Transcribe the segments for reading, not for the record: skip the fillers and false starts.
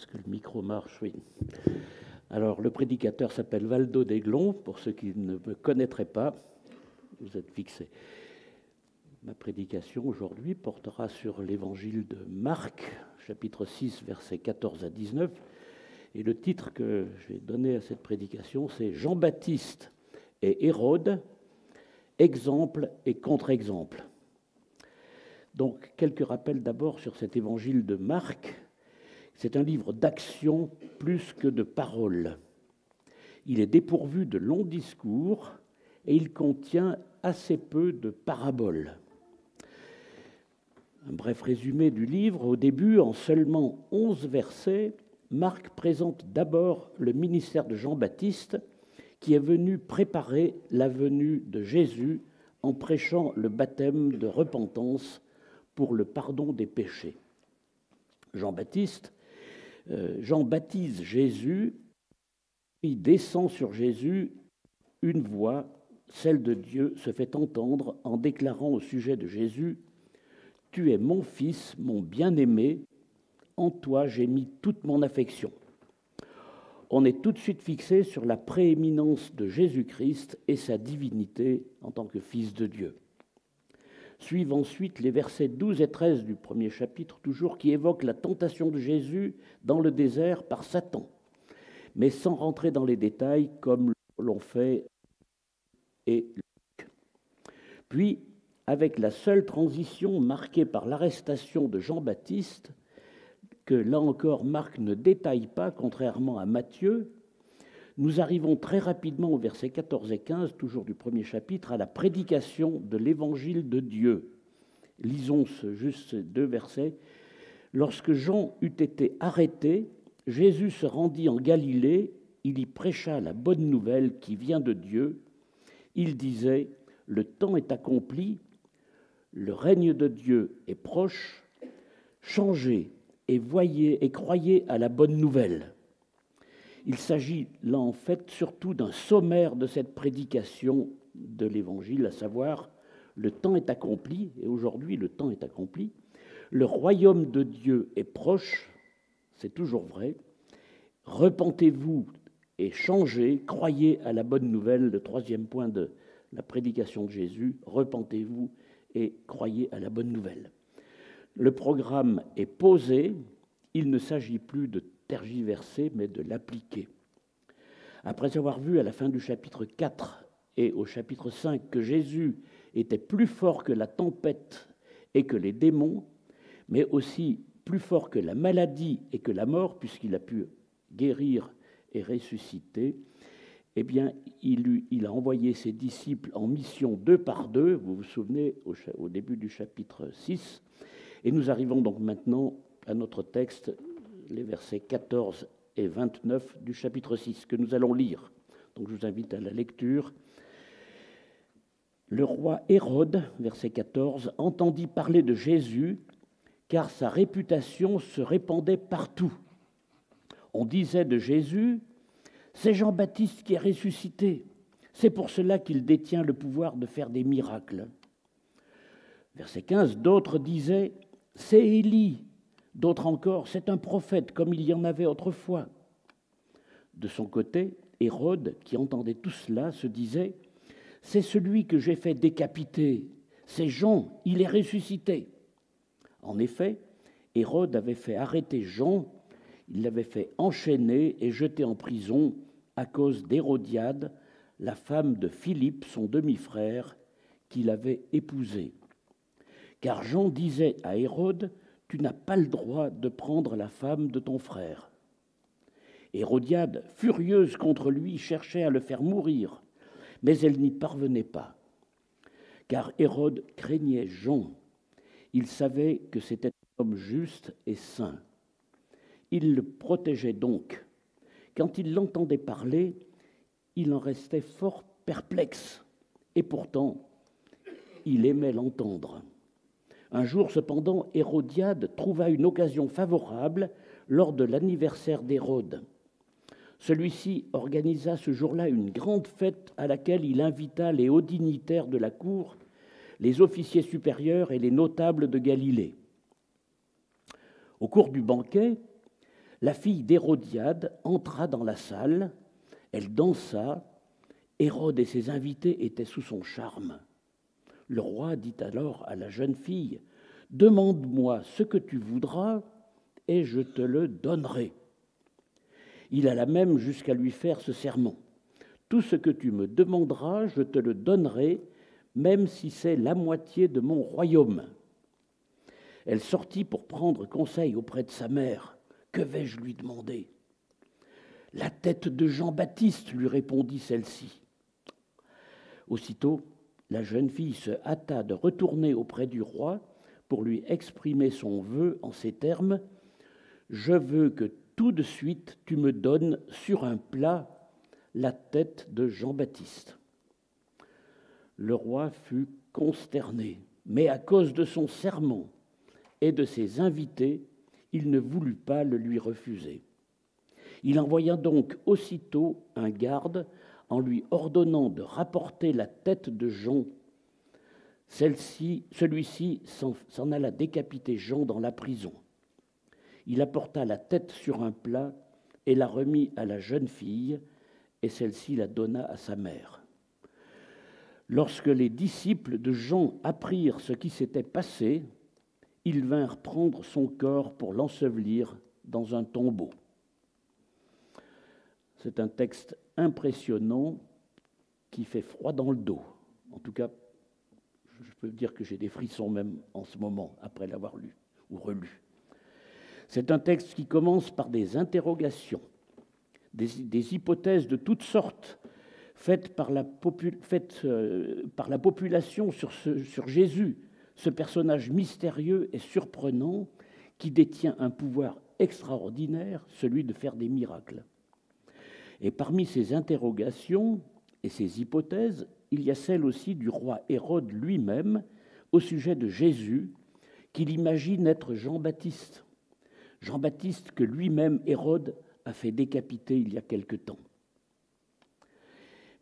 Est-ce que le micro marche? Oui. Alors, le prédicateur s'appelle Valdo d'Aiglon, pour ceux qui ne me connaîtraient pas, vous êtes fixés. Ma prédication aujourd'hui portera sur l'évangile de Marc, chapitre 6, versets 14 à 19. Et le titre que je vais donner à cette prédication, c'est Jean-Baptiste et Hérode, exemple et contre-exemple. Donc, quelques rappels d'abord sur cet évangile de Marc. C'est un livre d'action plus que de paroles. Il est dépourvu de longs discours et il contient assez peu de paraboles. Un bref résumé du livre. Au début, en seulement 11 versets, Marc présente d'abord le ministère de Jean-Baptiste qui est venu préparer la venue de Jésus en prêchant le baptême de repentance pour le pardon des péchés. Jean baptise Jésus, il descend sur Jésus, une voix, celle de Dieu, se fait entendre en déclarant au sujet de Jésus « Tu es mon fils, mon bien-aimé, en toi j'ai mis toute mon affection ». On est tout de suite fixé sur la prééminence de Jésus-Christ et sa divinité en tant que fils de Dieu. Suivent ensuite les versets 12 et 13 du premier chapitre, toujours, qui évoquent la tentation de Jésus dans le désert par Satan, mais sans rentrer dans les détails comme l'ont fait et Luc. Puis, avec la seule transition marquée par l'arrestation de Jean-Baptiste, que là encore Marc ne détaille pas, contrairement à Matthieu, nous arrivons très rapidement au verset 14 et 15, toujours du premier chapitre, à la prédication de l'évangile de Dieu. Lisons juste ces deux versets. « Lorsque Jean eut été arrêté, Jésus se rendit en Galilée, il y prêcha la bonne nouvelle qui vient de Dieu. Il disait, « Le temps est accompli, le règne de Dieu est proche, changez et voyez et croyez à la bonne nouvelle. » Il s'agit là en fait surtout d'un sommaire de cette prédication de l'Évangile, à savoir le temps est accompli, et aujourd'hui le temps est accompli, le royaume de Dieu est proche, c'est toujours vrai, repentez-vous et changez, croyez à la bonne nouvelle, le troisième point de la prédication de Jésus, repentez-vous et croyez à la bonne nouvelle. Le programme est posé, il ne s'agit plus de tergiverser, mais de l'appliquer. Après avoir vu à la fin du chapitre 4 et au chapitre 5 que Jésus était plus fort que la tempête et que les démons, mais aussi plus fort que la maladie et que la mort, puisqu'il a pu guérir et ressusciter, eh bien, il a envoyé ses disciples en mission 2 par 2, vous vous souvenez, au début du chapitre 6, et nous arrivons donc maintenant à notre texte, les versets 14 et 29 du chapitre 6, que nous allons lire. Donc je vous invite à la lecture. Le roi Hérode, verset 14, entendit parler de Jésus, car sa réputation se répandait partout. On disait de Jésus, « C'est Jean-Baptiste qui est ressuscité, c'est pour cela qu'il détient le pouvoir de faire des miracles. » Verset 15, d'autres disaient, « C'est Élie. » D'autres encore, c'est un prophète comme il y en avait autrefois. De son côté, Hérode, qui entendait tout cela, se disait, c'est celui que j'ai fait décapiter, c'est Jean, il est ressuscité. En effet, Hérode avait fait arrêter Jean, il l'avait fait enchaîner et jeter en prison à cause d'Hérodiade, la femme de Philippe, son demi-frère, qu'il avait épousé. Car Jean disait à Hérode, tu n'as pas le droit de prendre la femme de ton frère. Hérodiade, furieuse contre lui, cherchait à le faire mourir, mais elle n'y parvenait pas. Car Hérode craignait Jean. Il savait que c'était un homme juste et saint. Il le protégeait donc. Quand il l'entendait parler, il en restait fort perplexe. Et pourtant, il aimait l'entendre. Un jour, cependant, Hérodiade trouva une occasion favorable lors de l'anniversaire d'Hérode. Celui-ci organisa ce jour-là une grande fête à laquelle il invita les hauts dignitaires de la cour, les officiers supérieurs et les notables de Galilée. Au cours du banquet, La fille d'Hérodiade entra dans la salle, elle dansa, Hérode et ses invités étaient sous son charme. Le roi dit alors à la jeune fille, « Demande-moi ce que tu voudras, et je te le donnerai. » Il alla même jusqu'à lui faire ce serment. « Tout ce que tu me demanderas, je te le donnerai, même si c'est la moitié de mon royaume. » Elle sortit pour prendre conseil auprès de sa mère. « Que vais-je lui demander ?»« La tête de Jean-Baptiste, lui répondit celle-ci. Aussitôt, la jeune fille se hâta de retourner auprès du roi pour lui exprimer son vœu en ces termes. « Je veux que tout de suite tu me donnes sur un plat la tête de Jean-Baptiste. » Le roi fut consterné, mais à cause de son serment et de ses invités, il ne voulut pas le lui refuser. Il envoya donc aussitôt un garde en lui ordonnant de rapporter la tête de Jean. Celui-ci s'en alla décapiter Jean dans la prison. Il apporta la tête sur un plat et la remit à la jeune fille, et celle-ci la donna à sa mère. Lorsque les disciples de Jean apprirent ce qui s'était passé, ils vinrent prendre son corps pour l'ensevelir dans un tombeau. C'est un texte impressionnant qui fait froid dans le dos. En tout cas, je peux dire que j'ai des frissons même en ce moment, après l'avoir lu ou relu. C'est un texte qui commence par des interrogations, des hypothèses de toutes sortes faites par la population sur Jésus, ce personnage mystérieux et surprenant qui détient un pouvoir extraordinaire, celui de faire des miracles. Et parmi ces interrogations et ces hypothèses, il y a celle aussi du roi Hérode lui-même au sujet de Jésus, qu'il imagine être Jean-Baptiste. Jean-Baptiste que lui-même Hérode a fait décapiter il y a quelque temps.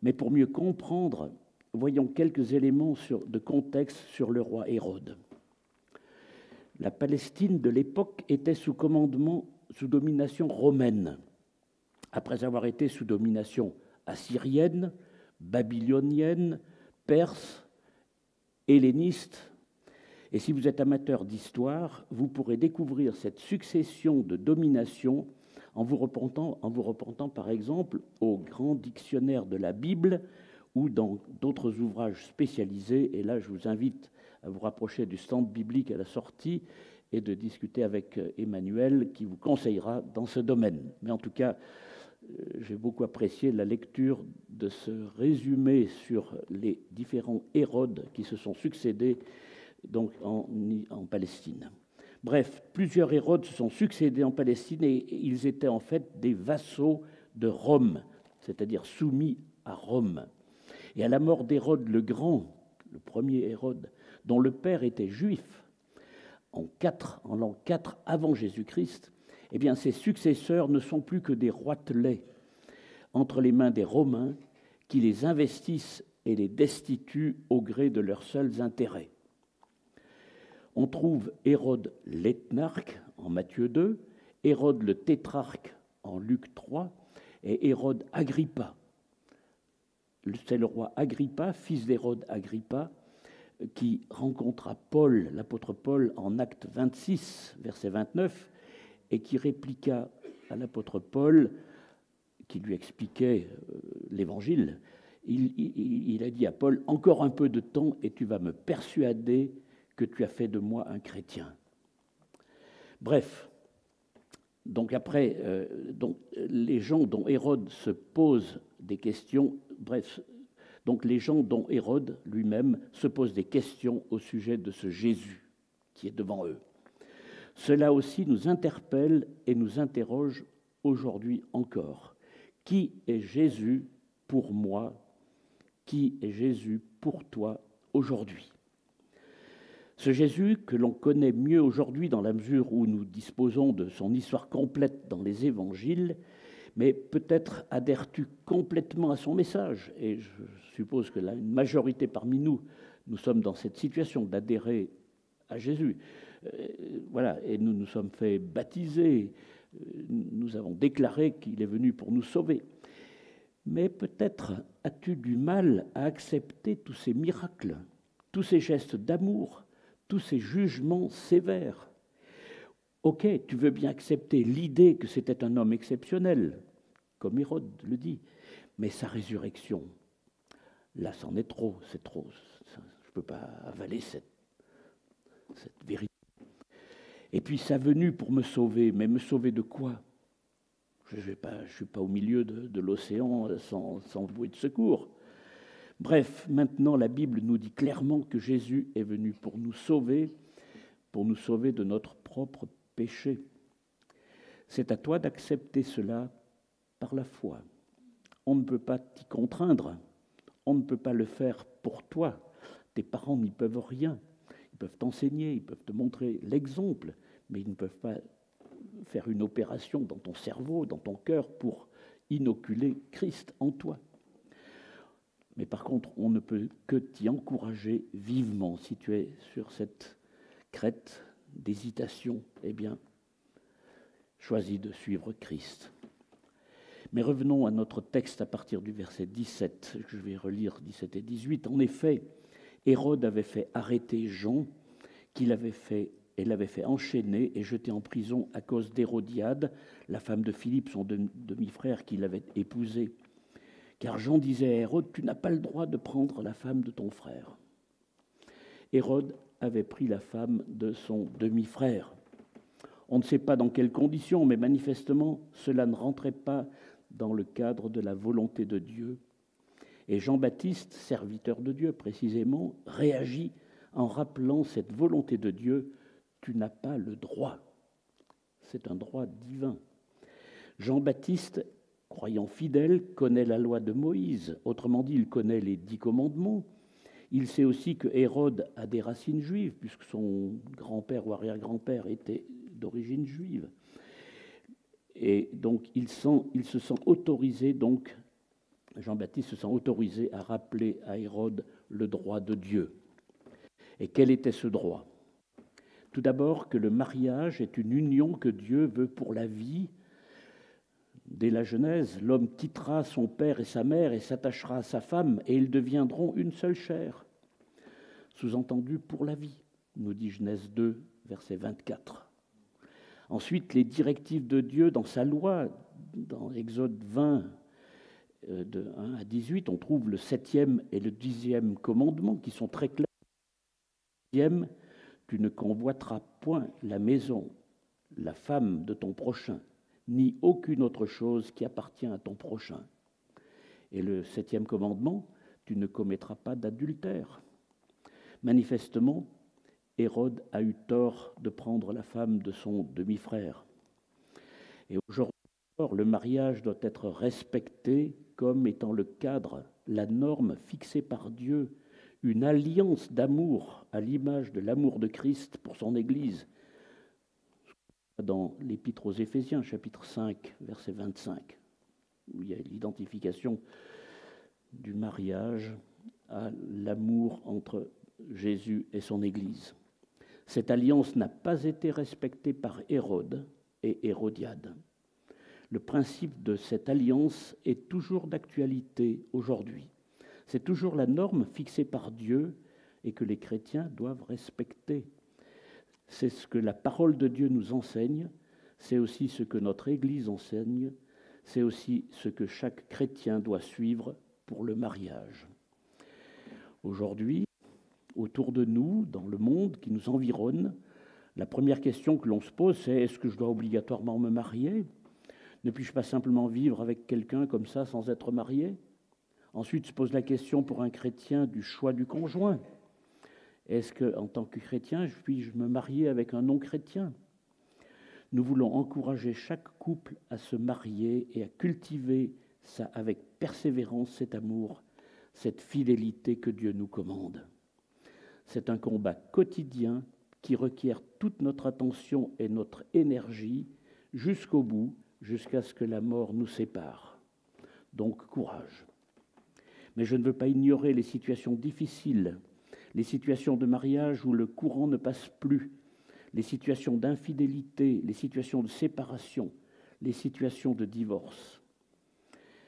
Mais pour mieux comprendre, voyons quelques éléments de contexte sur le roi Hérode. La Palestine de l'époque était sous domination romaine. Après avoir été sous domination assyrienne, babylonienne, perse, helléniste. Et si vous êtes amateur d'histoire, vous pourrez découvrir cette succession de dominations en vous reportant par exemple au grand dictionnaire de la Bible ou dans d'autres ouvrages spécialisés. Et là, je vous invite à vous rapprocher du stand biblique à la sortie et de discuter avec Emmanuel qui vous conseillera dans ce domaine. Mais en tout cas, j'ai beaucoup apprécié la lecture de ce résumé sur les différents Hérodes qui se sont succédés donc en Palestine. Bref, plusieurs Hérodes se sont succédés en Palestine et ils étaient en fait des vassaux de Rome, c'est-à-dire soumis à Rome. Et à la mort d'Hérode le Grand, le premier Hérode, dont le père était juif, en l'an 4 avant Jésus-Christ, eh bien, ses successeurs ne sont plus que des roitelets entre les mains des Romains qui les investissent et les destituent au gré de leurs seuls intérêts. On trouve Hérode l'Ethnarque en Matthieu 2, Hérode le Tétrarque en Luc 3 et Hérode Agrippa. C'est le roi Agrippa, fils d'Hérode Agrippa, qui rencontra Paul, l'apôtre Paul, en Acte 26, verset 29, et qui répliqua à l'apôtre Paul, qui lui expliquait l'Évangile, il a dit à Paul, « Encore un peu de temps et tu vas me persuader que tu as fait de moi un chrétien. » Bref, donc après, les gens dont Hérode se pose des questions, donc les gens dont Hérode lui-même se pose des questions au sujet de ce Jésus qui est devant eux. Cela aussi nous interpelle et nous interroge aujourd'hui encore. Qui est Jésus pour moi? Qui est Jésus pour toi aujourd'hui? Ce Jésus que l'on connaît mieux aujourd'hui dans la mesure où nous disposons de son histoire complète dans les évangiles, mais peut-être adhères-tu complètement à son message? Et je suppose que là, une majorité parmi nous sommes dans cette situation d'adhérer à Jésus. Voilà, et nous nous sommes fait baptiser nous avons déclaré qu'il est venu pour nous sauver. Mais peut-être as-tu du mal à accepter tous ces miracles, tous ces gestes d'amour, tous ces jugements sévères. Ok, tu veux bien accepter l'idée que c'était un homme exceptionnel, comme Hérode le dit, mais sa résurrection, là, c'en est trop, c'est trop. Je ne peux pas avaler cette vérité. Et puis sa venue pour me sauver, mais me sauver de quoi? Je ne suis pas au milieu de l'océan sans bouée de secours. Bref, maintenant la Bible nous dit clairement que Jésus est venu pour nous sauver de notre propre péché. C'est à toi d'accepter cela par la foi. On ne peut pas t'y contraindre, on ne peut pas le faire pour toi. Tes parents n'y peuvent rien. Ils peuvent t'enseigner, ils peuvent te montrer l'exemple, mais ils ne peuvent pas faire une opération dans ton cerveau, dans ton cœur, pour inoculer Christ en toi. Mais par contre, on ne peut que t'y encourager vivement. Si tu es sur cette crête d'hésitation, eh bien, choisis de suivre Christ. Mais revenons à notre texte à partir du verset 17. Je vais relire 17 et 18. En effet, Hérode avait fait arrêter Jean, l'avait fait enchaîner et jeter en prison à cause d'Hérodiade, la femme de Philippe, son demi-frère, qu'il avait épousé. Car Jean disait à Hérode, tu n'as pas le droit de prendre la femme de ton frère. Hérode avait pris la femme de son demi-frère. On ne sait pas dans quelles conditions, mais manifestement, cela ne rentrait pas dans le cadre de la volonté de Dieu. Et Jean-Baptiste, serviteur de Dieu précisément, réagit en rappelant cette volonté de Dieu. Tu n'as pas le droit. C'est un droit divin. Jean-Baptiste, croyant fidèle, connaît la loi de Moïse. Autrement dit, il connaît les 10 commandements. Il sait aussi que Hérode a des racines juives, puisque son grand-père ou arrière-grand-père était d'origine juive. Et donc, il se sent autorisé, donc, Jean-Baptiste se sent autorisé à rappeler à Hérode le droit de Dieu. Et quel était ce droit? Tout d'abord, que le mariage est une union que Dieu veut pour la vie. Dès la Genèse, l'homme quittera son père et sa mère et s'attachera à sa femme, et ils deviendront une seule chair. Sous-entendu pour la vie, nous dit Genèse 2, verset 24. Ensuite, les directives de Dieu dans sa loi, dans Exode 20, de 1 à 18, on trouve le 7e et le 10e commandement qui sont très clairs. Le 10e, tu ne convoiteras point la maison, la femme de ton prochain, ni aucune autre chose qui appartient à ton prochain. Et le 7e commandement, tu ne commettras pas d'adultère. Manifestement, Hérode a eu tort de prendre la femme de son demi-frère. Et aujourd'hui, le mariage doit être respecté comme étant le cadre, la norme fixée par Dieu, une alliance d'amour à l'image de l'amour de Christ pour son Église. Dans l'Épître aux Éphésiens, chapitre 5, verset 25, où il y a l'identification du mariage à l'amour entre Jésus et son Église. Cette alliance n'a pas été respectée par Hérode et Hérodiade. Le principe de cette alliance est toujours d'actualité aujourd'hui. C'est toujours la norme fixée par Dieu et que les chrétiens doivent respecter. C'est ce que la parole de Dieu nous enseigne, c'est aussi ce que notre Église enseigne, c'est aussi ce que chaque chrétien doit suivre pour le mariage. Aujourd'hui, autour de nous, dans le monde qui nous environne, la première question que l'on se pose, c'est est-ce que je dois obligatoirement me marier? Ne puis-je pas simplement vivre avec quelqu'un comme ça sans être marié? Ensuite se pose la question pour un chrétien du choix du conjoint. Est-ce qu'en tant que chrétien, puis-je me marier avec un non-chrétien? Nous voulons encourager chaque couple à se marier et à cultiver avec persévérance cet amour, cette fidélité que Dieu nous commande. C'est un combat quotidien qui requiert toute notre attention et notre énergie jusqu'au bout, jusqu'à ce que la mort nous sépare. Donc, courage. Mais je ne veux pas ignorer les situations difficiles, les situations de mariage où le courant ne passe plus, les situations d'infidélité, les situations de séparation, les situations de divorce.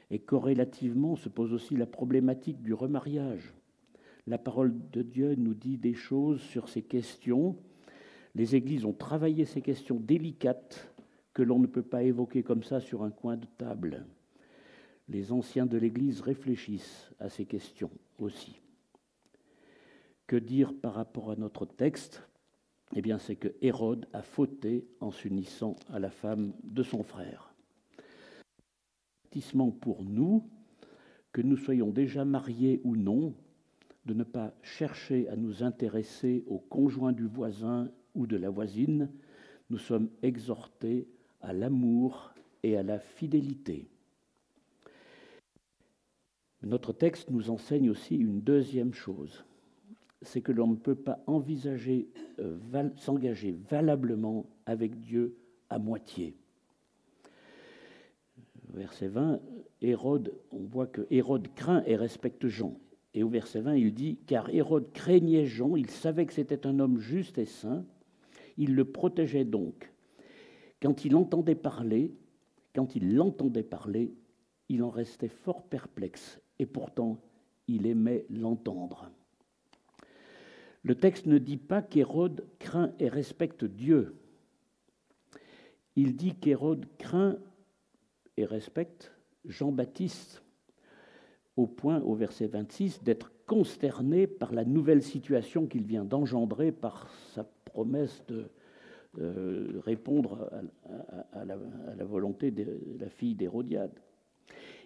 Et corrélativement se pose aussi la problématique du remariage. La parole de Dieu nous dit des choses sur ces questions. Les églises ont travaillé ces questions délicates que l'on ne peut pas évoquer comme ça sur un coin de table. Les anciens de l'Église réfléchissent à ces questions aussi. Que dire par rapport à notre texte ? Eh bien, c'est que Hérode a fauté en s'unissant à la femme de son frère. Avertissement pour nous, que nous soyons déjà mariés ou non, de ne pas chercher à nous intéresser au conjoint du voisin ou de la voisine. Nous sommes exhortés à l'amour et à la fidélité. Notre texte nous enseigne aussi une deuxième chose, c'est que l'on ne peut pas envisager s'engager valablement avec Dieu à moitié. Verset 20, Hérode, on voit que Hérode craint et respecte Jean. Et au verset 20, il dit « Car Hérode craignait Jean, il savait que c'était un homme juste et saint, il le protégeait donc. Quand il l'entendait parler, il en restait fort perplexe, et pourtant il aimait l'entendre. » Le texte ne dit pas qu'Hérode craint et respecte Dieu. Il dit qu'Hérode craint et respecte Jean-Baptiste, au point, au verset 26, d'être consterné par la nouvelle situation qu'il vient d'engendrer par sa promesse de répondre à la volonté de la fille d'Hérodiade.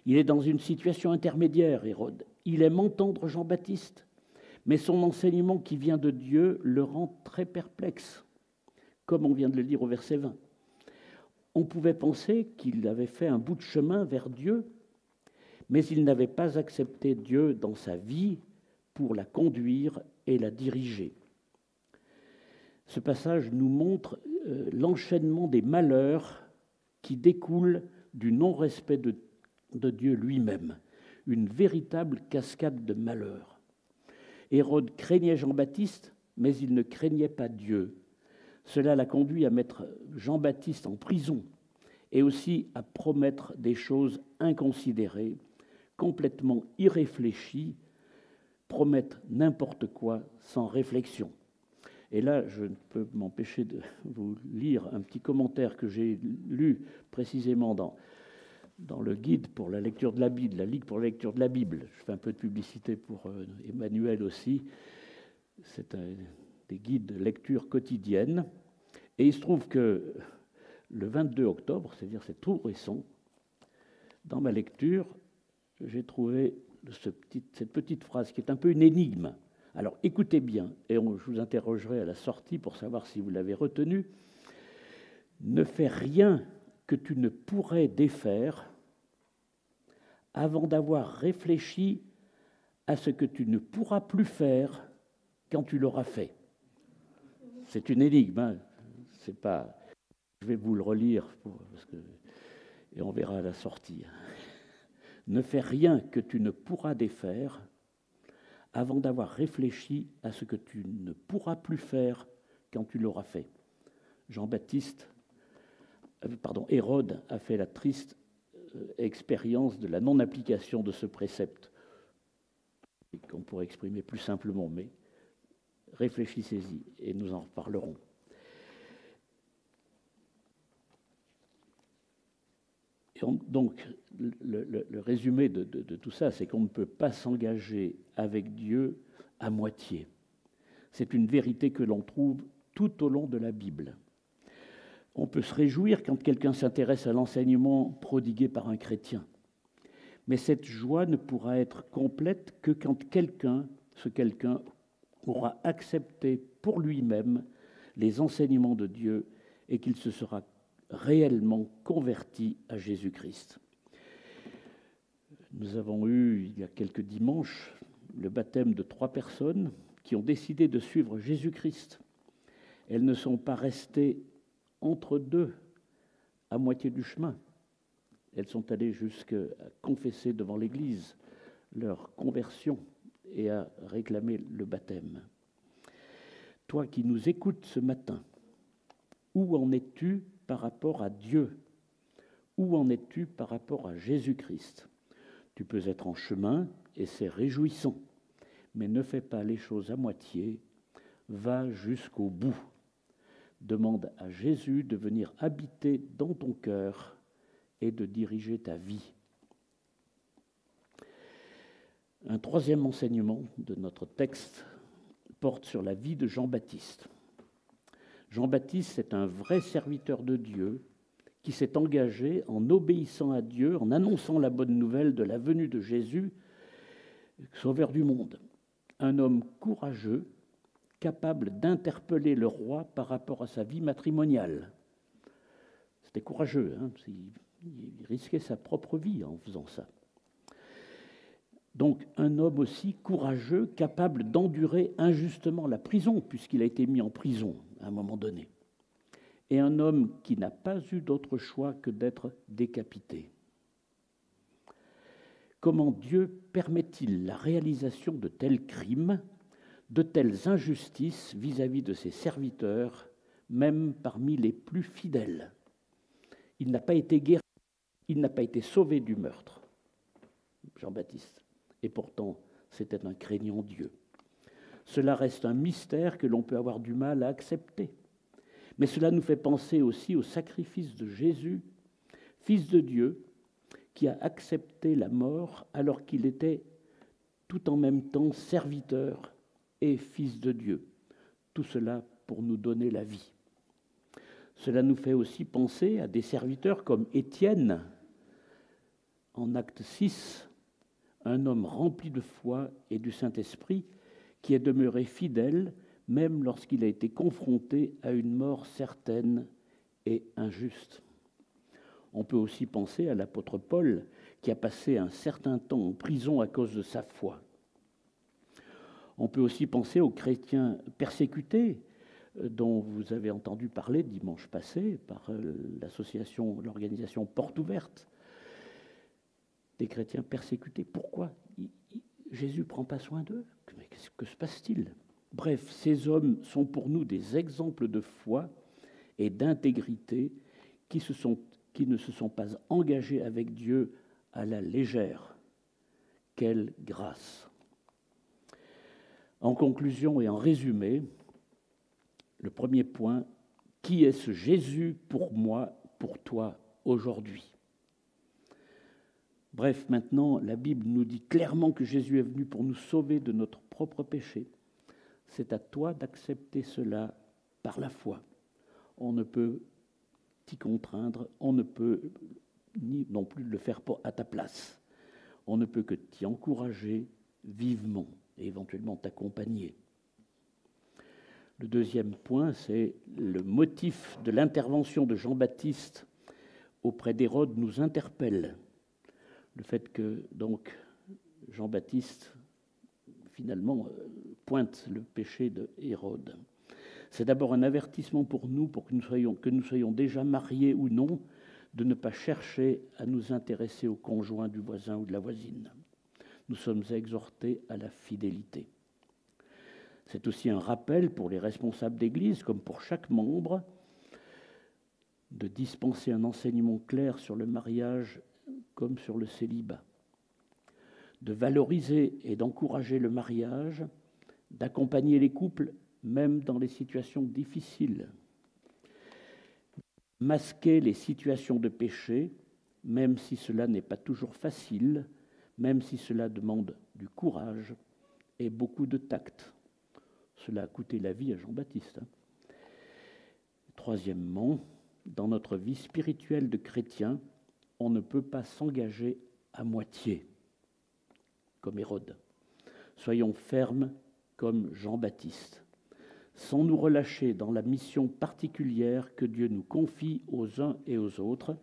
Il est dans une situation intermédiaire, Hérode. Il aime entendre Jean-Baptiste, mais son enseignement qui vient de Dieu le rend très perplexe, comme on vient de le lire au verset 20. On pouvait penser qu'il avait fait un bout de chemin vers Dieu, mais il n'avait pas accepté Dieu dans sa vie pour la conduire et la diriger. Ce passage nous montre l'enchaînement des malheurs qui découlent du non-respect de Dieu lui-même, une véritable cascade de malheurs. Hérode craignait Jean-Baptiste, mais il ne craignait pas Dieu. Cela l'a conduit à mettre Jean-Baptiste en prison et aussi à promettre des choses inconsidérées, complètement irréfléchies, promettre n'importe quoi sans réflexion. Et là, je ne peux m'empêcher de vous lire un petit commentaire que j'ai lu précisément dans le guide pour la lecture de la Bible, la Ligue pour la lecture de la Bible. Je fais un peu de publicité pour Emmanuel aussi. C'est des guides de lecture quotidienne. Et il se trouve que le 22 octobre, c'est-à-dire c'est tout récent, dans ma lecture, j'ai trouvé cette petite phrase qui est un peu une énigme. Alors écoutez bien, et je vous interrogerai à la sortie pour savoir si vous l'avez retenu. Ne fais rien que tu ne pourrais défaire avant d'avoir réfléchi à ce que tu ne pourras plus faire quand tu l'auras fait. C'est une énigme, hein. C'est pas. Je vais vous le relire et on verra à la sortie. Ne fais rien que tu ne pourras défaire avant d'avoir réfléchi à ce que tu ne pourras plus faire quand tu l'auras fait. Hérode a fait la triste expérience de la non-application de ce précepte, qu'on pourrait exprimer plus simplement, mais réfléchissez-y et nous en reparlerons. Et donc, le résumé de tout ça, c'est qu'on ne peut pas s'engager avec Dieu à moitié. C'est une vérité que l'on trouve tout au long de la Bible. On peut se réjouir quand quelqu'un s'intéresse à l'enseignement prodigué par un chrétien. Mais cette joie ne pourra être complète que quand ce quelqu'un aura accepté pour lui-même les enseignements de Dieu et qu'il se sera réellement converti à Jésus-Christ. Nous avons eu, il y a quelques dimanches, le baptême de 3 personnes qui ont décidé de suivre Jésus-Christ. Elles ne sont pas restées entre deux, à moitié du chemin. Elles sont allées jusqu'à confesser devant l'Église leur conversion et à réclamer le baptême. Toi qui nous écoutes ce matin, Où en es-tu par rapport à Dieu? Où en es-tu par rapport à Jésus-Christ? Tu peux être en chemin et c'est réjouissant, mais ne fais pas les choses à moitié, va jusqu'au bout. Demande à Jésus de venir habiter dans ton cœur et de diriger ta vie. Un troisième enseignement de notre texte porte sur la vie de Jean-Baptiste. Jean-Baptiste est un vrai serviteur de Dieu qui s'est engagé en obéissant à Dieu, en annonçant la bonne nouvelle de la venue de Jésus, sauveur du monde. Un homme courageux, capable d'interpeller le roi par rapport à sa vie matrimoniale. C'était courageux, hein, il risquait sa propre vie en faisant ça. Donc un homme aussi courageux, capable d'endurer injustement la prison, puisqu'il a été mis en prison à un moment donné. Et un homme qui n'a pas eu d'autre choix que d'être décapité. Comment Dieu permet-il la réalisation de tels crimes, de telles injustices vis-à-vis de ses serviteurs, même parmi les plus fidèles? Il n'a pas été guéri, il n'a pas été sauvé du meurtre, Jean-Baptiste. Et pourtant, c'était un craignant Dieu. Cela reste un mystère que l'on peut avoir du mal à accepter. Mais cela nous fait penser aussi au sacrifice de Jésus, Fils de Dieu, qui a accepté la mort alors qu'il était tout en même temps serviteur et Fils de Dieu. Tout cela pour nous donner la vie. Cela nous fait aussi penser à des serviteurs comme Étienne, en acte 6, un homme rempli de foi et du Saint-Esprit qui est demeuré fidèle même lorsqu'il a été confronté à une mort certaine et injuste. On peut aussi penser à l'apôtre Paul qui a passé un certain temps en prison à cause de sa foi. On peut aussi penser aux chrétiens persécutés dont vous avez entendu parler dimanche passé par l'organisation Porte Ouverte. Des chrétiens persécutés. Pourquoi Jésus ne prend pas soin d'eux? Mais que se passe-t-il? Bref, ces hommes sont pour nous des exemples de foi et d'intégrité qui ne se sont pas engagés avec Dieu à la légère. Quelle grâce! En conclusion et en résumé, le premier point, qui est ce Jésus pour moi, pour toi, aujourd'hui? Bref, maintenant, la Bible nous dit clairement que Jésus est venu pour nous sauver de notre propre péché. C'est à toi d'accepter cela par la foi. On ne peut t'y contraindre, on ne peut ni non plus le faire à ta place. On ne peut que t'y encourager vivement et éventuellement t'accompagner. Le deuxième point, c'est le motif de l'intervention de Jean-Baptiste auprès d'Hérode nous interpelle. Le fait que, donc, Jean-Baptiste, finalement, pointe le péché de Hérode. C'est d'abord un avertissement pour nous, pour que nous soyons déjà mariés ou non, de ne pas chercher à nous intéresser au conjoint du voisin ou de la voisine. Nous sommes exhortés à la fidélité. C'est aussi un rappel pour les responsables d'Église, comme pour chaque membre, de dispenser un enseignement clair sur le mariage comme sur le célibat, de valoriser et d'encourager le mariage, d'accompagner les couples même dans les situations difficiles, masquer les situations de péché, même si cela n'est pas toujours facile, même si cela demande du courage et beaucoup de tact. Cela a coûté la vie à Jean-Baptiste. Troisièmement, dans notre vie spirituelle de chrétien, on ne peut pas s'engager à moitié, comme Hérode. Soyons fermes comme Jean-Baptiste, sans nous relâcher dans la mission particulière que Dieu nous confie aux uns et aux autres.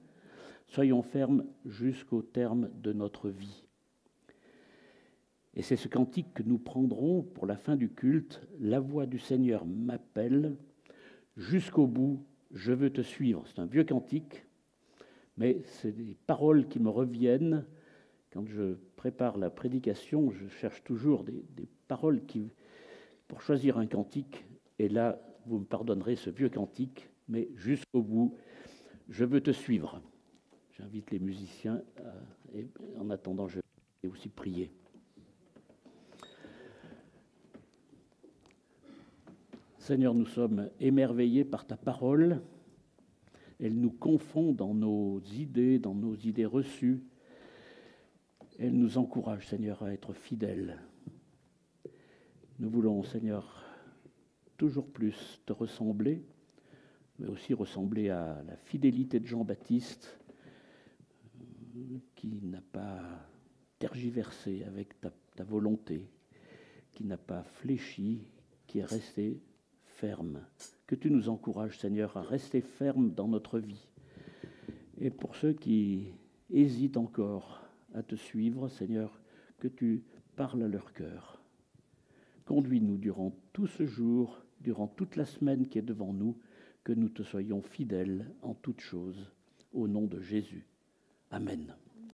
Soyons fermes jusqu'au terme de notre vie. Et c'est ce cantique que nous prendrons pour la fin du culte. La voix du Seigneur m'appelle, jusqu'au bout, je veux te suivre. C'est un vieux cantique, mais c'est des paroles qui me reviennent. Quand je prépare la prédication, je cherche toujours des paroles pour choisir un cantique. Et là, vous me pardonnerez ce vieux cantique, mais jusqu'au bout, je veux te suivre. J'invite les musiciens, et en attendant, je vais aussi prier. Seigneur, nous sommes émerveillés par ta parole. Elle nous confond dans nos idées reçues. Elle nous encourage, Seigneur, à être fidèles. Nous voulons, Seigneur, toujours plus te ressembler, mais aussi ressembler à la fidélité de Jean-Baptiste, qui n'a pas tergiversé avec ta volonté, qui n'a pas fléchi, qui est resté ferme. Que tu nous encourages, Seigneur, à rester ferme dans notre vie. Et pour ceux qui hésitent encore à te suivre, Seigneur, que tu parles à leur cœur. Conduis-nous durant tout ce jour, durant toute la semaine qui est devant nous, que nous te soyons fidèles en toutes choses. Au nom de Jésus. Amen.